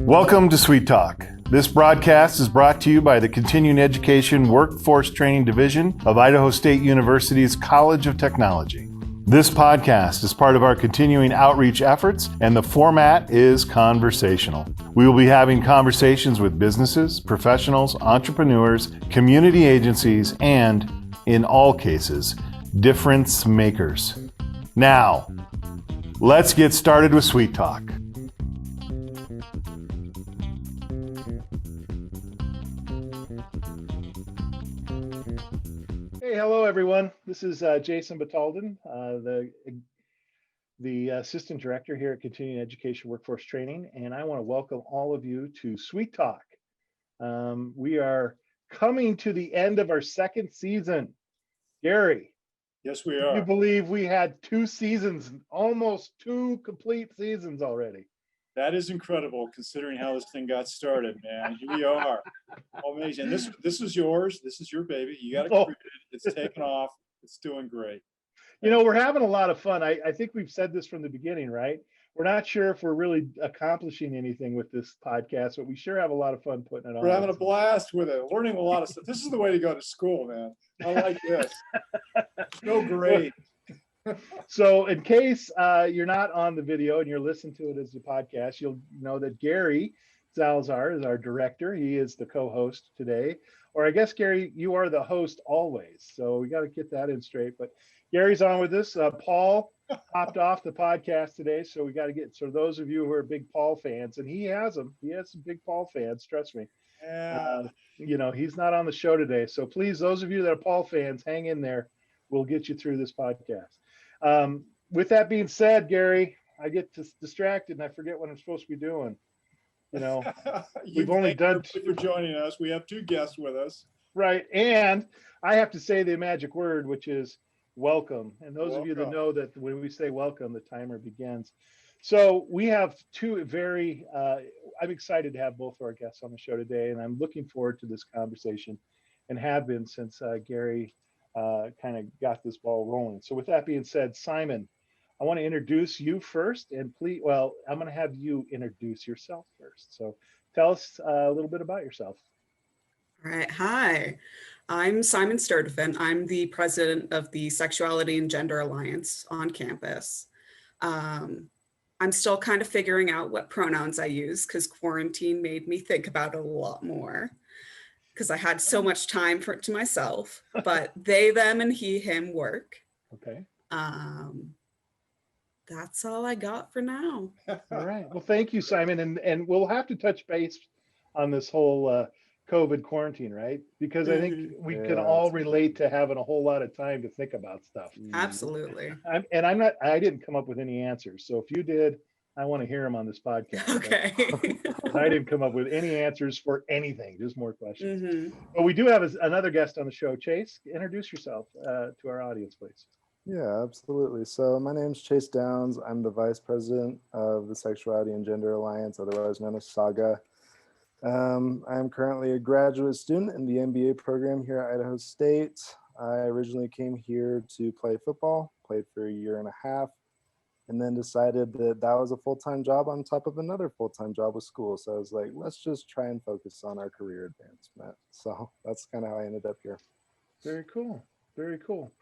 Welcome to Sweet Talk. This broadcast is brought to you by the Continuing Education Workforce Training Division of Idaho State University's College of Technology. This podcast is part of our continuing outreach efforts, and the format is conversational. We will be having conversations with businesses, professionals, entrepreneurs, community agencies, and, in all cases, difference makers. Now, let's get started with Sweet Talk. Hey, hello everyone. This is Jason Batalden, the Assistant Director here at Continuing Education Workforce Training, and I want to welcome all of you to Sweet Talk. We are coming to the end of our second season. Gary. Yes, we Can are. you believe we had 2 seasons, almost 2 complete seasons already? That is incredible considering how this thing got started, man. Here we are. Amazing. This is yours. This is your baby. You got to create it. It's taken off. It's doing great. You know, we're having a lot of fun. I think we've said this from the beginning, right? We're not sure if we're really accomplishing anything with this podcast, but we sure have a lot of fun putting it on. We're having a blast with it, learning a lot of stuff. This is the way to go to school, man. I like this. So great. So in case you're not on the video and you're listening to it as a podcast, you'll know that Gary Salazar is our director. He is the co-host today. Or I guess, Gary, you are the host always. So we got to get that in straight. But Gary's on with us. Paul hopped off the podcast today. So we got to get, so those of you who are big Paul fans, and he has them. He has some big Paul fans, trust me. You know, he's not on the show today. So please, those of you that are Paul fans, hang in there. We'll get you through this podcast. With that being said, Gary, I get distracted and I forget what I'm supposed to be doing. You know, we've only done for joining us. We have 2 guests with us. Right. And I have to say the magic word, which is welcome. And those of you that know that when we say welcome, the timer begins. So we have 2 very, I'm excited to have both of our guests on the show today, and I'm looking forward to this conversation and have been since Gary kind of got this ball rolling. So with that being said, Simon, I want to introduce you first, and please, well, I'm going to have you introduce yourself first. So tell us a little bit about yourself. All right. Hi, I'm Simon Sturdevant. I'm the president of the Sexuality and Gender Alliance on campus. I'm still kind of figuring out what pronouns I use because quarantine made me think about it a lot more, because I had so much time to myself, but they, them, and he, him work. Okay. That's all I got for now. All right. Well, thank you, Simon. And we'll have to touch base on this whole COVID quarantine, right? Because I think we can all relate to having a whole lot of time to think about stuff. Absolutely. I didn't come up with any answers. So if you did, I want to hear them on this podcast. Okay. I didn't come up with any answers for anything, just more questions. Mm-hmm. But we do have another guest on the show. Chase, introduce yourself to our audience, please. Yeah, absolutely. So my name's Chase Downs. I'm the vice president of the Sexuality and Gender Alliance, otherwise known as SAGA. I'm currently a graduate student in the MBA program here at Idaho State. I originally came here to play football, played for a year and a half, and then decided that that was a full-time job on top of another full-time job with school. So I was like, let's just try and focus on our career advancement. So that's kind of how I ended up here. Very cool. Very cool.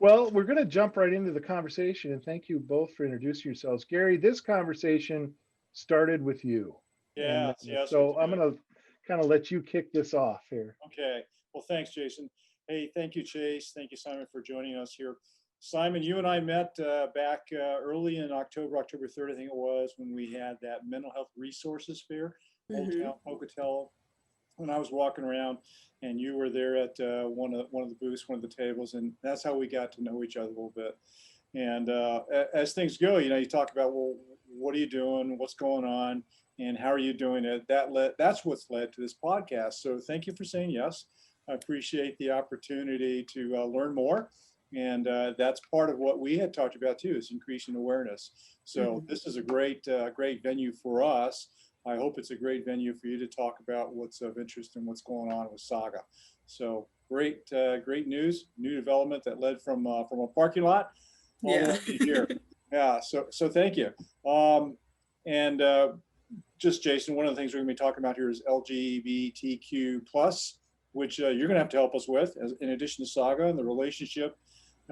Well, we're going to jump right into the conversation, and thank you both for introducing yourselves. Gary, this conversation started with you. Yes. So I'm going to kind of let you kick this off here. Okay. Well, thanks, Jason. Hey, thank you, Chase. Thank you, Simon, for joining us here. Simon, you and I met back early in October 3rd, I think it was, when we had that mental health resources fair, Old Town Pocatello. When I was walking around, and you were there at one of the booths, one of the tables, and that's how we got to know each other a little bit. And as things go, you know, you talk about, well, what are you doing? What's going on? And how are you doing it? That's what's led to this podcast. So thank you for saying yes. I appreciate the opportunity to learn more. And that's part of what we had talked about too, is increasing awareness. So this is a great venue for us. I hope it's a great venue for you to talk about what's of interest and what's going on with SAGA. So great news, new development that led from a parking lot all the Yeah. way to here. Yeah, so thank you. And just Jason, one of the things we're going to be talking about here is LGBTQ plus, which you're going to have to help us with, in addition to SAGA and the relationship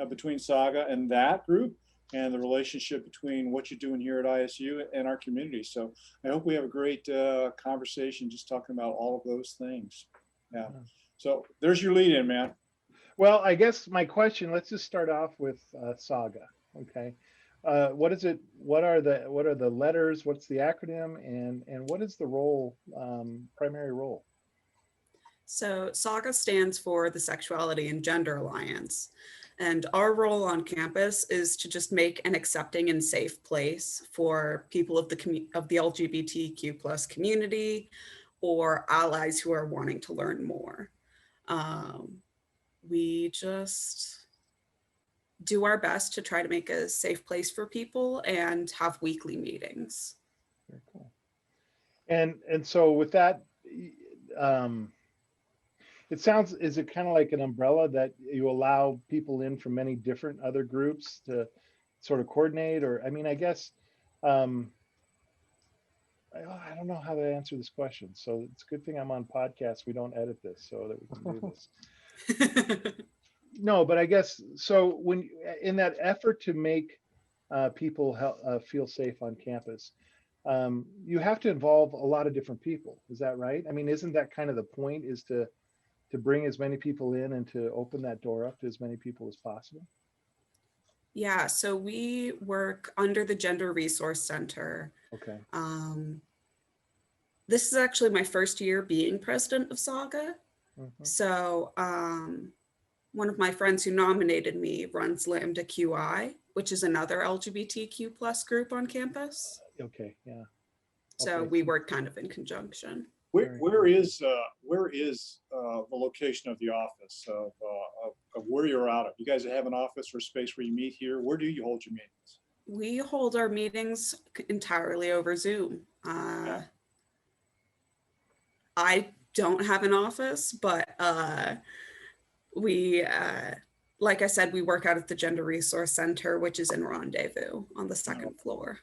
between SAGA and that group, and the relationship between what you're doing here at ISU and our community. So I hope we have a great conversation just talking about all of those things. Yeah. So there's your lead in, man. Well, I guess my question, let's just start off with SAGA. Okay. What is it? What are the letters? What's the acronym? And what is the role, primary role? So SAGA stands for the Sexuality and Gender Alliance. And our role on campus is to just make an accepting and safe place for people of the LGBTQ plus community or allies who are wanting to learn more. We just do our best to try to make a safe place for people and have weekly meetings. Very cool. And so with that, it sounds, is it kind of like an umbrella that you allow people in from many different other groups to sort of coordinate? Or, I mean, I guess, I don't know how to answer this question. So it's a good thing I'm on podcast. We don't edit this so that we can do this. No, but I guess, so when, in that effort to make people feel safe on campus, you have to involve a lot of different people. Is that right? I mean, isn't that kind of the point, is to bring as many people in and to open that door up to as many people as possible? Yeah, so we work under the Gender Resource Center. Okay. This is actually my first year being president of SAGA. Mm-hmm. So one of my friends who nominated me runs Lambda QI, which is another LGBTQ plus group on campus. Okay, yeah. So Okay. we work kind of in conjunction. Where is the location of the office of where you're out of? You guys have an office or space where you meet here? Where do you hold your meetings? We hold our meetings entirely over Zoom. Yeah. I don't have an office, but we, like I said, we work out at the Gender Resource Center, which is in Rendezvous on the second floor.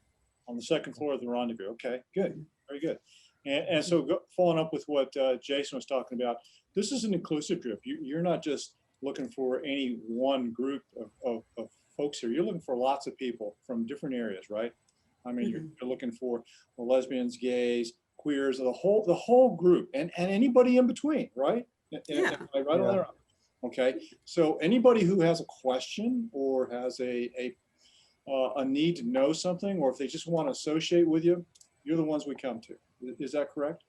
On the second floor of the Rendezvous. Okay, good, very good. And so following up with what Jason was talking about, this is an inclusive group. You're not just looking for any one group of folks here. You're looking for lots of people from different areas, right? I mean, you're looking for lesbians, gays, queers, the whole group, and anybody in between, right? Yeah. Right. Okay. So anybody who has a question or has a need to know something, or if they just want to associate with you, you're the ones we come to. Is that correct?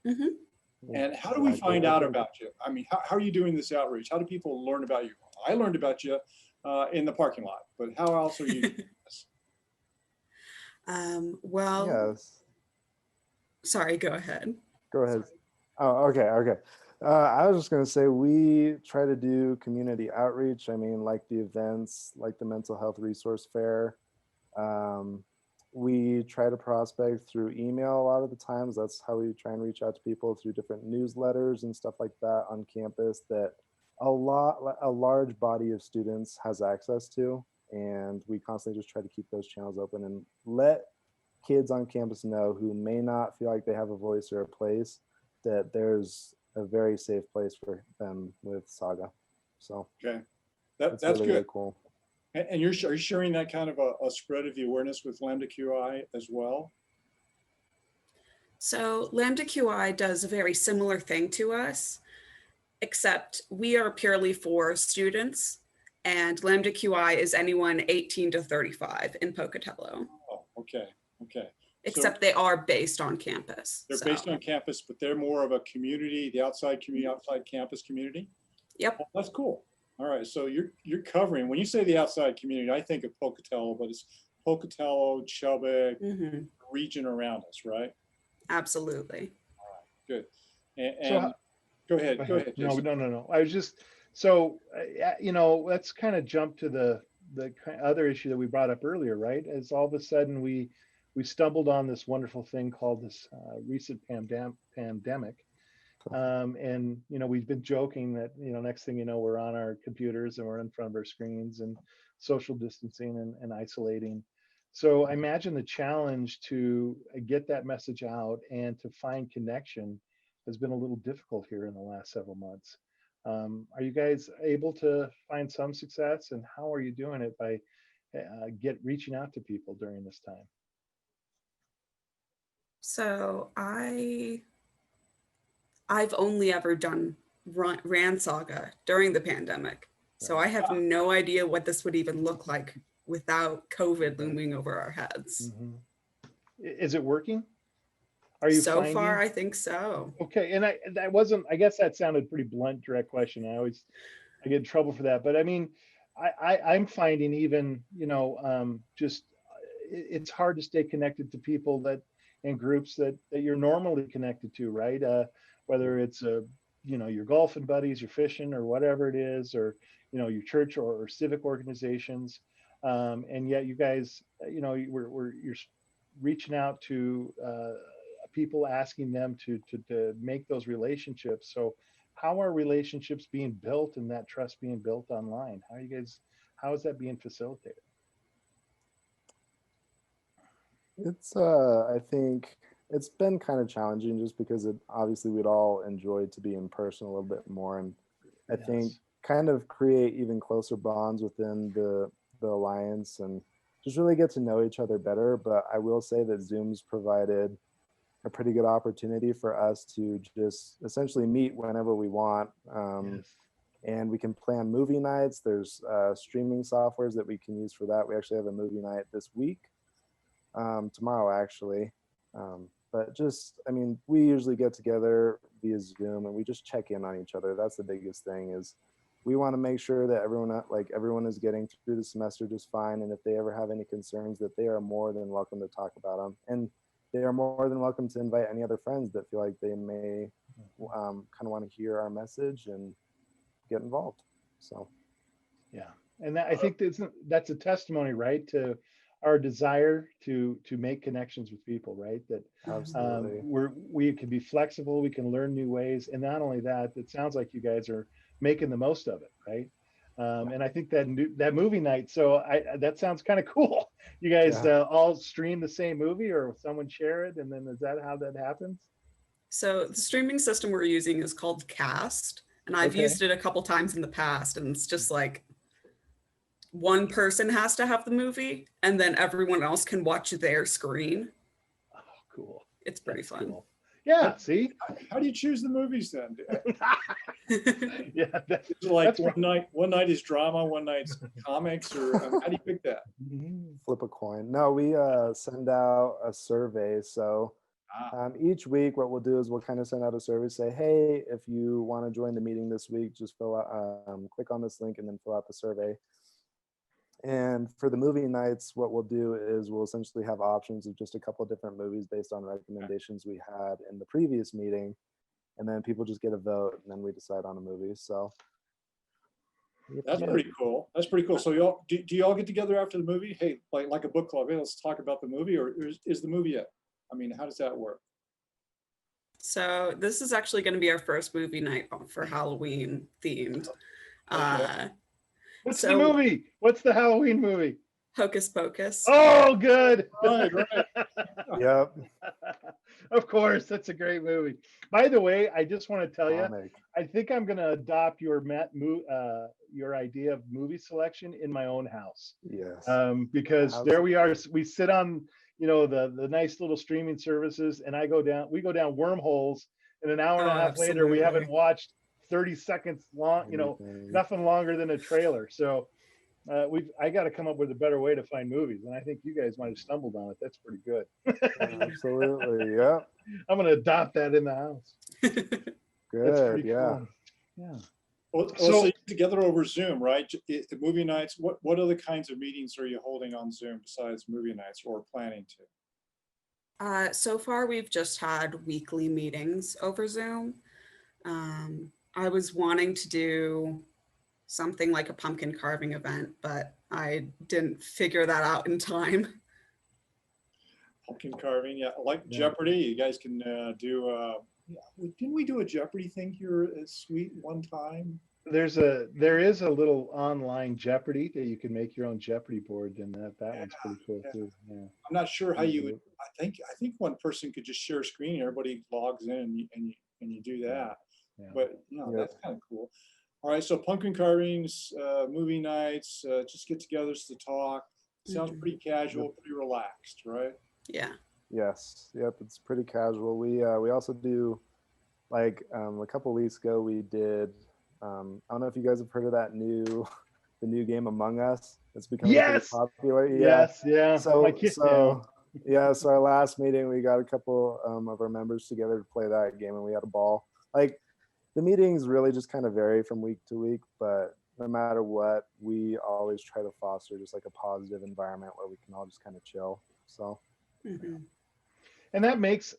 Mm-hmm. And how do we find out about you? I mean, how are you doing this outreach? How do people learn about you? I learned about you in the parking lot, but how else are you doing this? Well, Yes. Sorry, go ahead. Go ahead. Oh, okay. I was just going to say, we try to do community outreach. I mean, like the events, like the mental health resource fair. We try to prospect through email a lot of the times. That's how we try and reach out to people, through different newsletters and stuff like that on campus that a large body of students has access to. And we constantly just try to keep those channels open and let kids on campus know who may not feel like they have a voice or a place, that there's a very safe place for them with SAGA. So okay, that's really, good. really cool. And are you sharing that kind of a spread of the awareness with Lambda QI as well? So Lambda QI does a very similar thing to us, except we are purely for students, and Lambda QI is anyone 18 to 35 in Pocatello. Oh, okay. Except they are based on campus. They're based on campus, but they're more of a community, the outside campus community. Yep. Well, that's cool. All right, so you're covering, when you say the outside community, I think of Pocatello, but it's Pocatello, Chubbuck, region around us, right? Absolutely. All right, good. And So, go ahead, Jason. No. I was just, so, let's kind of jump to the other issue that we brought up earlier, right? As all of a sudden we stumbled on this wonderful thing called this recent pandemic. And, you know, we've been joking that, you know, next thing you know, we're on our computers and we're in front of our screens and social distancing and isolating. So I imagine the challenge to get that message out and to find connection has been a little difficult here in the last several months. Are you guys able to find some success, and how are you doing it by reaching out to people during this time? So I've only ever ran Saga during the pandemic. So I have no idea what this would even look like without COVID looming over our heads. Mm-hmm. Is it working? Are you so finding? far? I think so. Okay, and I guess that sounded pretty blunt, direct question. I get in trouble for that, but I mean, I'm finding even, you know, just it's hard to stay connected to people that and groups that you're normally connected to, right? Whether it's you know, your golfing buddies, your fishing, or whatever it is, or you know, your church or civic organizations, and yet you guys, you know, you're reaching out to people, asking them to make those relationships. So how are relationships being built and that trust being built online? How is that being facilitated? It's I think it's been kind of challenging just because obviously we'd all enjoyed to be in person a little bit more, and I think kind of create even closer bonds within the alliance and just really get to know each other better. But I will say that Zoom's provided a pretty good opportunity for us to just essentially meet whenever we want. And we can plan movie nights. There's streaming softwares that we can use for that. We actually have a movie night this week, tomorrow actually. But just, I mean, we usually get together via Zoom and we just check in on each other. That's the biggest thing, is we want to make sure that everyone is getting through the semester just fine. And if they ever have any concerns, that they are more than welcome to talk about them. And they are more than welcome to invite any other friends that feel like they may kind of want to hear our message and get involved. So, yeah, and I think that's a testimony, right, to our desire to make connections with people, right? That absolutely, we can be flexible, we can learn new ways, and not only that, it sounds like you guys are making the most of it, right? And I think that movie night, so that sounds kind of cool. You guys all stream the same movie, or someone share it, and then is that how that happens? So the streaming system we're using is called Cast, and I've used it a couple times in the past, and it's just like one person has to have the movie, and then everyone else can watch their screen. Oh, cool. It's pretty fun. Cool. Yeah, see? How do you choose the movies then? Yeah, like one night is drama, one night's comics, or how do you pick that? Flip a coin. No, we send out a survey. So each week what we'll do is we'll kind of send out a survey, say, hey, if you want to join the meeting this week, just fill out, click on this link and then fill out the survey. And for the movie nights, what we'll do is we'll essentially have options of just a couple of different movies based on recommendations we had in the previous meeting. And then people just get a vote, and then we decide on a movie. So that's pretty cool. That's pretty cool. So y'all, do y'all get together after the movie? Hey, like a book club, hey, let's talk about the movie, or is the movie it? I mean, how does that work? So this is actually going to be our first movie night for Halloween themed. Okay. What's the movie? What's the Halloween movie? Hocus Pocus. Oh, good. Right. Yep. Of course, that's a great movie. By the way, I just want to tell you, I think I'm going to adopt your idea of movie selection in my own house. Yes. Because there we are. We sit on, you know, the nice little streaming services, and we go down wormholes, and an hour and a half later, we haven't watched 30 seconds long, you know, nothing longer than a trailer. So I got to come up with a better way to find movies, and I think you guys might have stumbled on it. That's pretty good. Absolutely. Yeah. I'm going to adopt that in the house. Good. Yeah. Cool. Yeah. Well, so you're together over Zoom, right? Movie nights. What other kinds of meetings are you holding on Zoom besides movie nights, or planning to? So far, we've just had weekly meetings over Zoom. I was wanting to do something like a pumpkin carving event, but I didn't figure that out in time. Pumpkin carving, yeah. Like Jeopardy, you guys can do Didn't we do a Jeopardy thing here at Sweet one time? There is a little online Jeopardy that you can make your own Jeopardy board, and that one's pretty cool Yeah. too. Yeah. I'm not sure how you would. I think one person could just share a screen. And everybody logs in, and you do that. Yeah. But that's kind of cool. All right, so pumpkin carvings, movie nights, just get-togethers to talk. Sounds pretty casual, pretty relaxed, right? Yeah. Yes. Yep. It's pretty casual. We also do, like, a couple weeks ago we did. I don't know if you guys have heard of that the new game Among Us. It's becoming pretty Yes. popular. Yeah. Yes. Yeah. So so our last meeting we got a couple of our members together to play that game, and we had a ball. Like, the meetings really just kind of vary from week to week, but no matter what, we always try to foster just like a positive environment where we can all just kind of chill. So And that makes,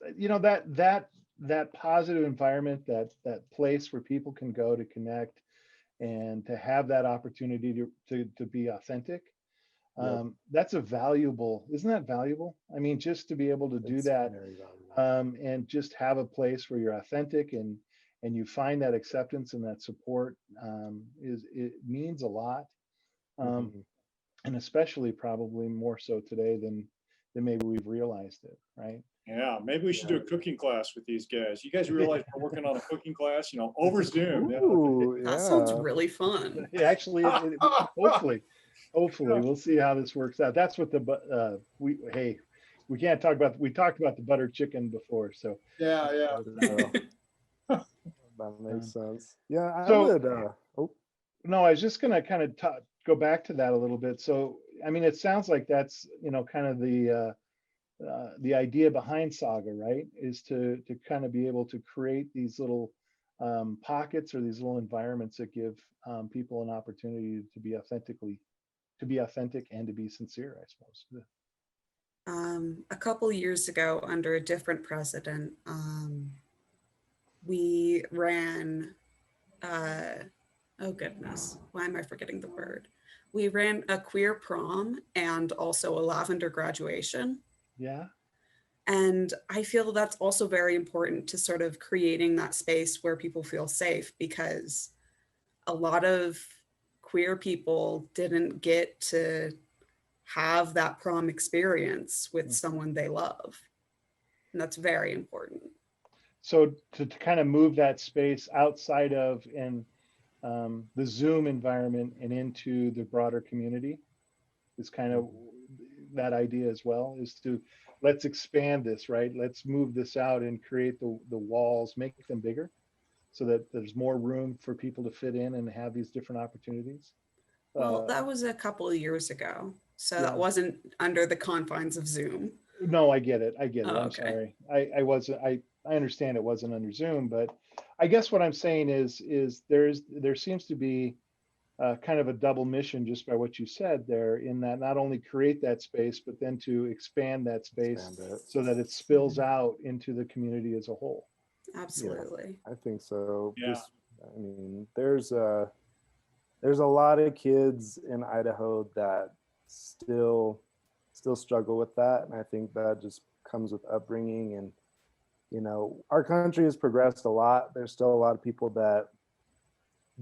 that positive environment, that place where people can go to connect and to have that opportunity to be authentic. That's isn't that valuable? I mean, just to be able to do that, very valuable. and just have a place where you're authentic and you find that acceptance and that support, it means a lot. And especially probably more so today than maybe we've realized it, right? Yeah, maybe we should do a cooking class with these guys. You guys realize we're working on a cooking class, over Zoom. Ooh, That sounds really fun. Actually, hopefully we'll see how this works out. That's what we can't talk about. We talked about the butter chicken before, so Yeah. That makes sense. Yeah, I So- would. no, I was just going to kind of go back to that a little bit. So, I mean, it sounds like that's kind of the idea behind SAGA, right? Is to kind of be able to create these little pockets or these little environments that give people an opportunity to be authentic and to be sincere, I suppose. A couple years ago, under a different president, we ran, oh goodness, why am I forgetting the word? We ran a queer prom and also a lavender graduation. Yeah. And I feel that's also very important to sort of creating that space where people feel safe, because a lot of queer people didn't get to have that prom experience with someone they love. And that's very important. So to kind of move that space outside of the Zoom environment and into the broader community is kind of that idea as well, is to let's expand this, right? Let's move this out and create the walls, make them bigger so that there's more room for people to fit in and have these different opportunities. Well, that was a couple of years ago. So Yeah. that wasn't under the confines of Zoom. No, I get it. Oh, I'm okay. sorry. I understand it wasn't under Zoom, but I guess what I'm saying is there seems to be kind of a double mission just by what you said there, in that not only create that space, but then to expand that space so that it spills out into the community as a whole. Absolutely. I think so. Yeah. I mean, there's a lot of kids in Idaho that still struggle with that, and I think that just comes with upbringing. And our country has progressed a lot. There's still a lot of people that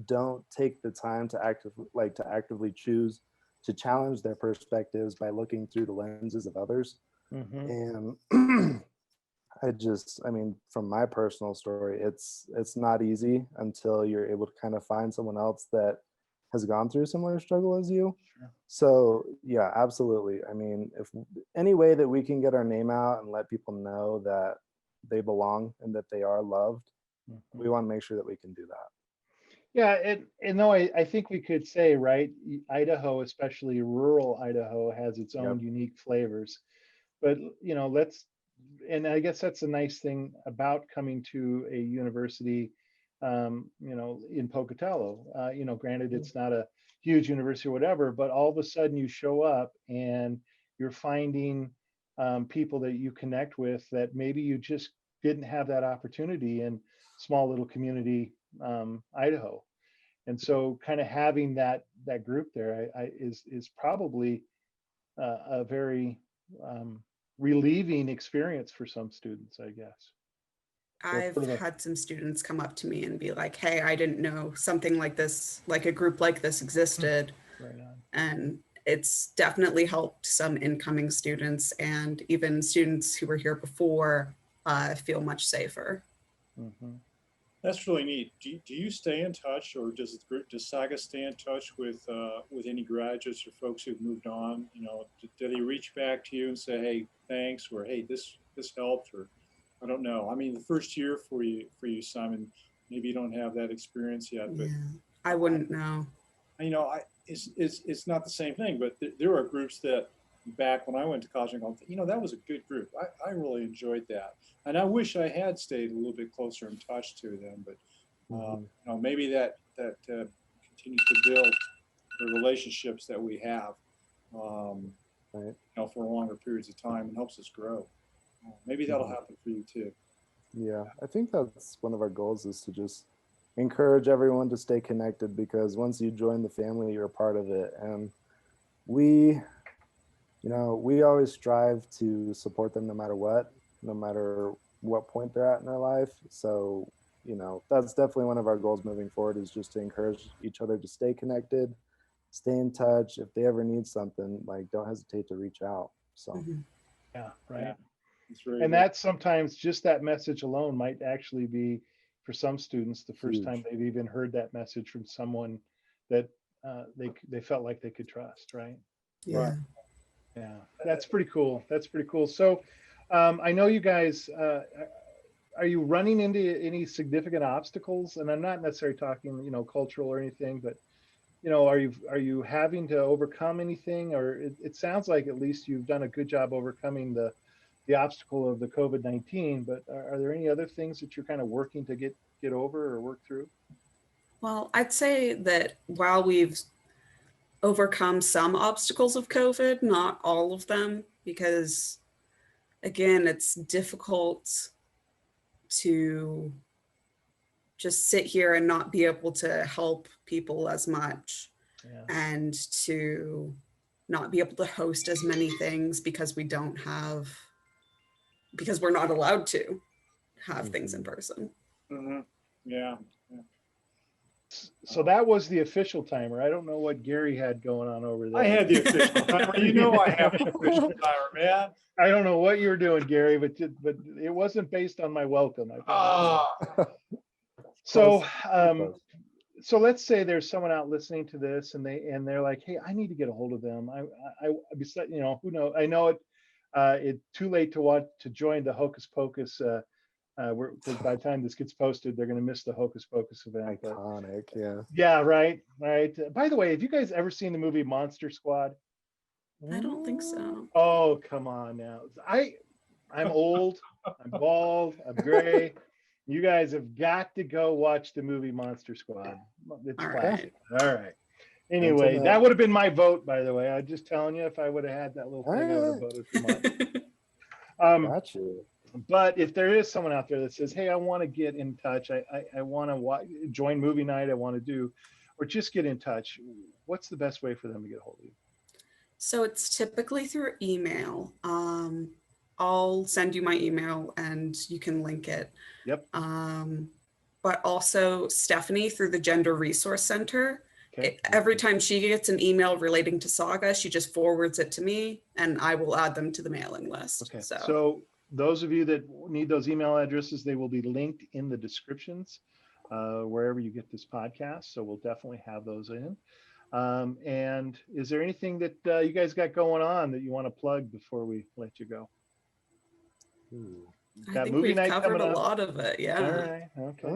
don't take the time to actively choose to challenge their perspectives by looking through the lenses of others. And I mean, from my personal story, it's not easy until you're able to kind of find someone else that has gone through a similar struggle as you. Sure. So yeah, absolutely. I mean, if any way that we can get our name out and let people know that they belong and that they are loved, we want to make sure that we can do that. Yeah, and no, I think we could say, right, Idaho, especially rural Idaho, has its own unique flavors. But and I guess that's a nice thing about coming to a university, in Pocatello. Granted, it's not a huge university or whatever, but all of a sudden you show up and you're finding people that you connect with that maybe you just didn't have that opportunity in small little community Idaho. And so kind of having that group there is probably a very relieving experience for some students, I guess. I've sort of had some students come up to me and be like, hey, I didn't know something like this, like a group like this existed. right on. And it's definitely helped some incoming students and even students who were here before feel much safer. Mhm. That's really neat. Do you stay in touch, or does SAGA stay in touch with any graduates or folks who've moved on? You know, do they reach back to you and say, "Hey, thanks," or "Hey, this helped," or I don't know. I mean, the first year for you, Simon, maybe you don't have that experience yet, but Yeah, I wouldn't know. you know, it's not the same thing. But there are groups that back when I went to college, and go, you know, that was a good group. I really enjoyed that, and I wish I had stayed a little bit closer in touch to them. But you know, maybe that continues to build the relationships that we have, Right. you know, for longer periods of time and helps us grow. Maybe that'll happen for you too. Yeah, I think that's one of our goals, is to just encourage everyone to stay connected, because once you join the family, you're a part of it. And we, we always strive to support them no matter what, no matter what point they're at in their life. So, that's definitely one of our goals moving forward, is just to encourage each other to stay connected, stay in touch. If they ever need something, like, don't hesitate to reach out. So, Mhm. Yeah, right. Yeah, it's very And good. that's sometimes just that message alone might actually be, for some students, the first time Huge. they've even heard that message from someone that they felt like they could trust, right? Yeah. Yeah, that's pretty cool. That's pretty cool. So, I know you guys. Are you running into any significant obstacles? And I'm not necessarily talking, cultural or anything, but are you having to overcome anything? Or it sounds like at least you've done a good job overcoming the obstacle of the COVID-19. But are there any other things that you're kind of working to get over or work through? Well, I'd say that while we've overcome some obstacles of COVID, not all of them, because again, it's difficult to just sit here and not be able to help people as much, Yeah. and to not be able to host as many things because because we're not allowed to have things in person. Mm-hmm. Yeah. So that was the official timer. I don't know what Gary had going on over there. I had the official timer. You know, I have the official timer, man. I don't know what you were doing, Gary, but it wasn't based on my welcome. So, so let's say there's someone out listening to this, and they're like, "Hey, I need to get a hold of them. Besides, who knows? I know it's too late to join the Hocus Pocus. Because by the time this gets posted, they're going to miss the Hocus Pocus event. Iconic, yeah. Yeah, right. By the way, have you guys ever seen the movie Monster Squad? I don't think so. Oh, come on now. I'm old, I'm bald, I'm gray. You guys have got to go watch the movie Monster Squad. It's All classic. right. All right. Anyway, that would have been my vote, by the way. I'm just telling you, if I would have had that little thing, I would have voted for mine. Got you. But if there is someone out there that says, "Hey, I want to get in touch. I want to join movie night. I want to do, or just get in touch," what's the best way for them to get a hold of you? So it's typically through email. I'll send you my email and you can link it. Yep. But also Stephanie through the Gender Resource Center. Okay. Every time she gets an email relating to SAGA, she just forwards it to me and I will add them to the mailing list. Okay. So those of you that need those email addresses, they will be linked in the descriptions wherever you get this podcast. So we'll definitely have those in. And is there anything that you guys got going on that you want to plug before we let you go? I think we've covered a lot of it. Yeah. All right. Okay.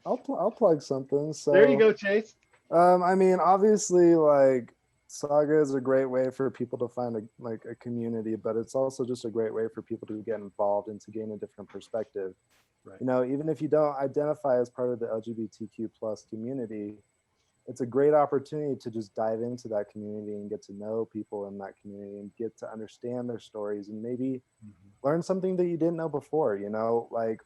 I'll plug something. So there you go, Chase. I mean, obviously, like, SAGA is a great way for people to find a community, but it's also just a great way for people to get involved and to gain a different perspective. Right. Even if you don't identify as part of the LGBTQ plus community, it's a great opportunity to just dive into that community and get to know people in that community and get to understand their stories and maybe learn something that you didn't know before, like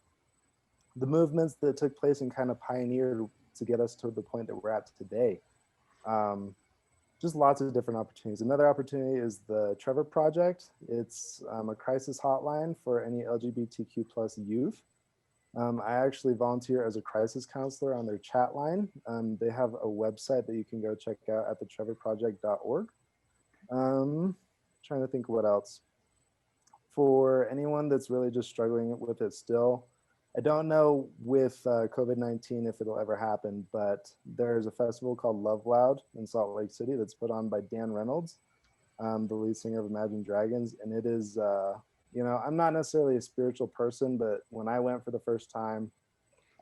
the movements that took place and kind of pioneered to get us to the point that we're at today. Just lots of different opportunities. Another opportunity is the Trevor Project. It's a crisis hotline for any LGBTQ plus youth. I actually volunteer as a crisis counselor on their chat line. They have a website that you can go check out at thetrevorproject.org. Trying to think what else. For anyone that's really just struggling with it still, I don't know with COVID-19 if it'll ever happen, but there's a festival called Love Loud in Salt Lake City that's put on by Dan Reynolds, the lead singer of Imagine Dragons. And it is, I'm not necessarily a spiritual person, but when I went for the first time,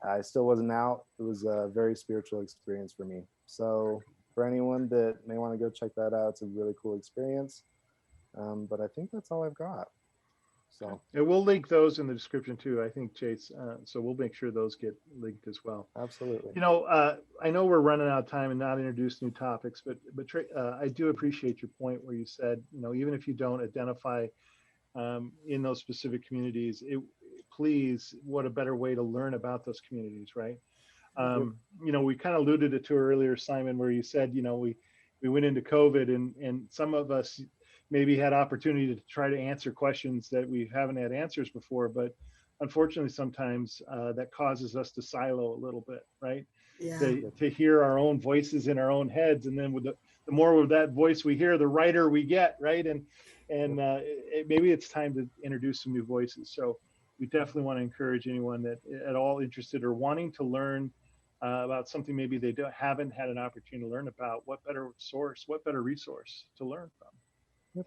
I still wasn't out. It was a very spiritual experience for me. So for anyone that may want to go check that out, it's a really cool experience. But I think that's all I've got. So, and we'll link those in the description too, I think, Chase. So we'll make sure those get linked as well. Absolutely. I know we're running out of time and not introduced new topics, but I do appreciate your point where you said, even if you don't identify in those specific communities, please, what a better way to learn about those communities, right? We kind of alluded to earlier, Simon, where you said, we went into COVID and some of us maybe had opportunity to try to answer questions that we haven't had answers before, but unfortunately sometimes that causes us to silo a little bit, right? Yeah. To hear our own voices in our own heads, and then with the more of that voice we hear, the righter we get, right? And maybe it's time to introduce some new voices. So we definitely want to encourage anyone that at all interested or wanting to learn about something maybe they haven't had an opportunity to learn about. What better source, what better resource to learn from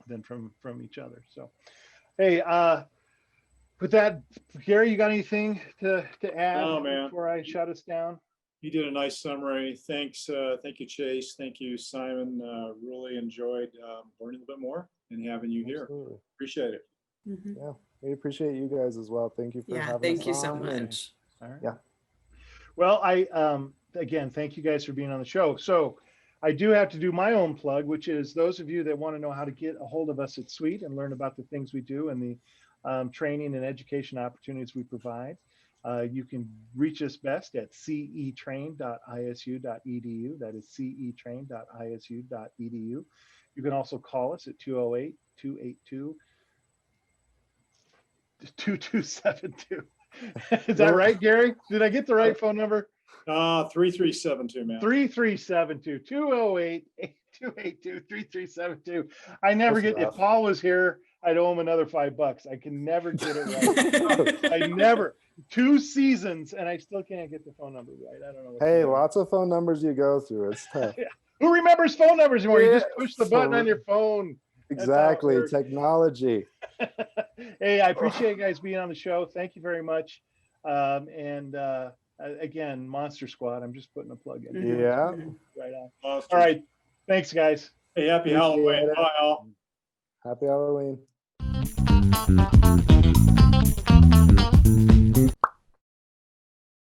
than from each other. So, hey, with that, Gary, you got anything to add before I shut us down? You did a nice summary. Thanks. Thank you, Chase. Thank you, Simon. Really enjoyed learning a bit more and having you here. Absolutely. Appreciate it. Mm-hmm. Yeah, we appreciate you guys as well. Thank you for having us. Thank you on, so much. All right. Yeah. Well, again, thank you guys for being on the show. So I do have to do my own plug, which is those of you that want to know how to get a hold of us at SEWT and learn about the things we do and the training and education opportunities we provide. You can reach us best at cetrain.isu.edu. That is cetrain.isu.edu. You can also call us at 208-282-2272. Is that right, Gary? Did I get the right phone number? 3372, man. 3372 208-282-3372. I never get, if Paul was here, I'd owe him another $5. I can never get it right. I never, 2 seasons, and I still can't get the phone number right. I don't know. Hey, lots of phone numbers you go through. It's tough. Yeah. Who remembers phone numbers anymore? You just push the button on your phone. Exactly. Technology. Hey, I appreciate you guys being on the show. Thank you very much. Again, Monster Squad. I'm just putting a plug in. Yeah. Right on. All right. Thanks, guys. Hey, happy Halloween. Bye, all. Happy Halloween.